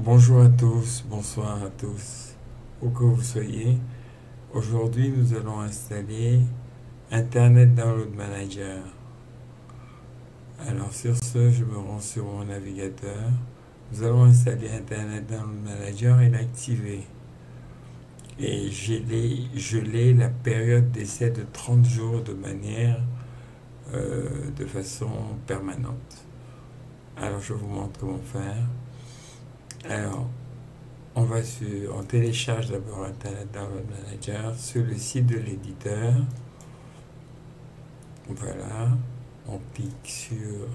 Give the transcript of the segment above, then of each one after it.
Bonjour à tous, bonsoir à tous, où que vous soyez. Aujourd'hui, nous allons installer Internet Download Manager. Alors sur ce, je me rends sur mon navigateur. Nous allons installer Internet Download Manager et l'activer. Et geler la période d'essai de 30 jours de façon permanente. Alors je vous montre comment faire. Alors, on télécharge d'abord Internet Download Manager sur le site de l'éditeur. Voilà, on clique sur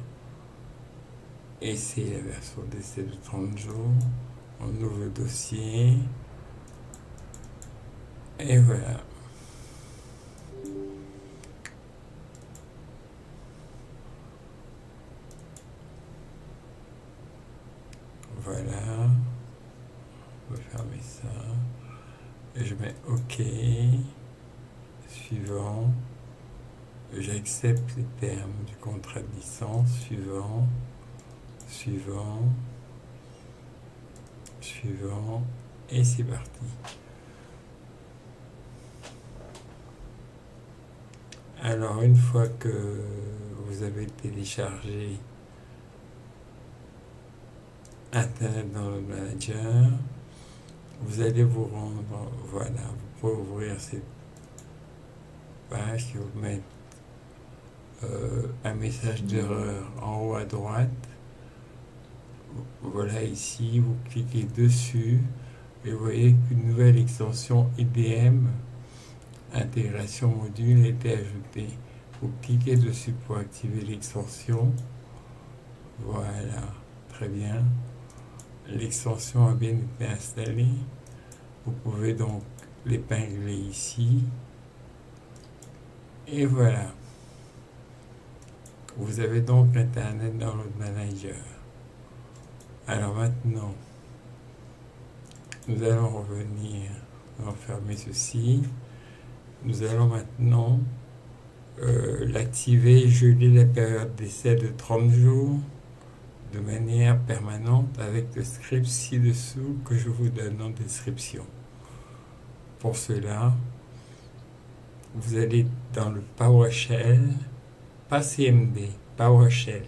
Essayer la version d'essai de 30 jours. On ouvre le dossier. Et voilà. Voilà. On va fermer ça. Et je mets OK. Suivant. J'accepte les termes du contrat de licence. Suivant. Suivant. Suivant. Et c'est parti. Alors, une fois que vous avez téléchargé Internet Download Manager, vous allez vous rendre, voilà, vous pouvez ouvrir cette page qui vous met un message d'erreur en haut à droite. Voilà, ici, vous cliquez dessus et vous voyez qu'une nouvelle extension IDM, intégration module, a été ajoutée. Vous cliquez dessus pour activer l'extension. Voilà, très bien. L'extension a bien été installée. Vous pouvez donc l'épingler ici. Et voilà. Vous avez donc Internet Download Manager. Alors maintenant, nous allons revenir, on va fermer ceci. Nous allons maintenant l'activer, geler la période d'essai de 30 jours de manière permanente avec le script ci-dessous que je vous donne en description. Pour cela, vous allez dans le PowerShell, pas CMD, PowerShell.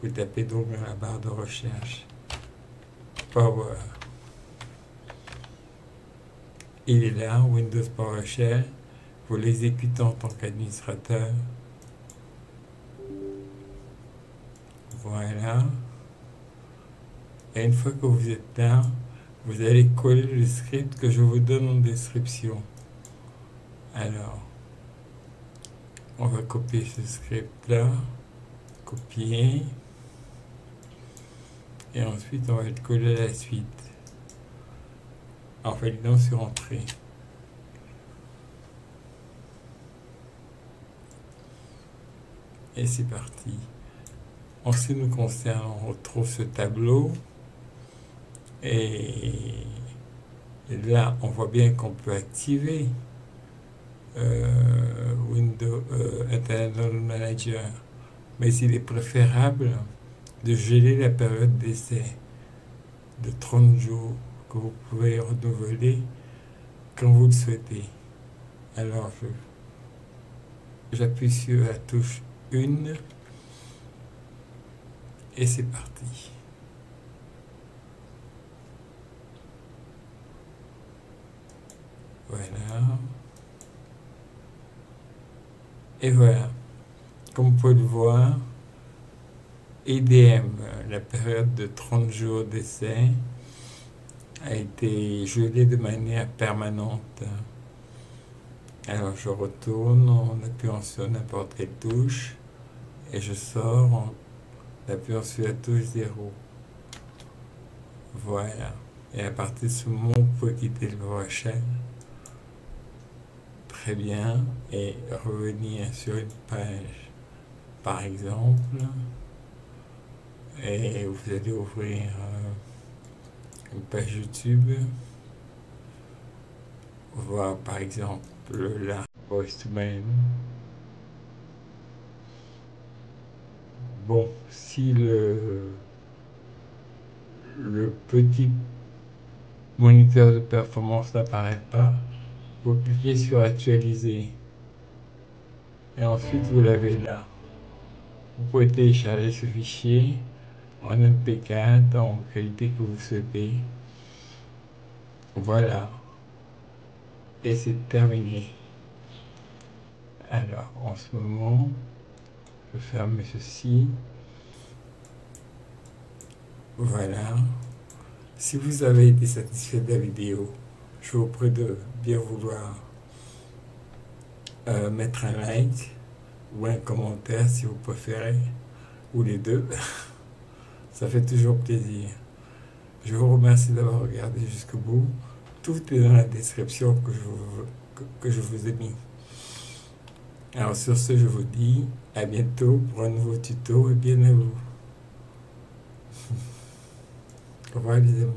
Vous tapez donc dans la barre de recherche Power. Il est là, Windows PowerShell. Vous l'exécutez en tant qu'administrateur. Voilà. Et une fois que vous êtes là, vous allez coller le script que je vous donne en description. Alors, on va copier ce script-là, copier, et ensuite on va le coller à la suite, en validant sur Entrée. Et c'est parti. En ce qui nous concerne, on retrouve ce tableau, et là on voit bien qu'on peut activer Windows Internet Download Manager, mais il est préférable de geler la période d'essai de 30 jours que vous pouvez renouveler quand vous le souhaitez. Alors j'appuie sur la touche 1 et c'est parti. Voilà. Et voilà. Comme vous pouvez le voir, IDM, la période de 30 jours d'essai, a été gelée de manière permanente. Alors je retourne en appuyant sur n'importe quelle touche et je sors en appuyant sur la touche 0. Voilà. Et à partir de ce moment, vous pouvez quitter le PowerShell. Très bien. Et revenir sur une page, par exemple. Et vous allez ouvrir une page YouTube. Voir par exemple la Postman. Bon, si le petit moniteur de performance n'apparaît pas, vous cliquez sur actualiser et ensuite vous l'avez là. Vous pouvez télécharger ce fichier en MP4 en qualité que vous souhaitez. Voilà, et c'est terminé. Alors en ce moment, je ferme ceci. Voilà. Si vous avez été satisfait de la vidéo, je vous prie de bien vouloir mettre un like ou un commentaire si vous préférez, ou les deux. Ça fait toujours plaisir. Je vous remercie d'avoir regardé jusqu'au bout. Tout est dans la description que je vous ai mis. Alors sur ce, je vous dis à bientôt pour un nouveau tuto et bien à vous. Au revoir les amis.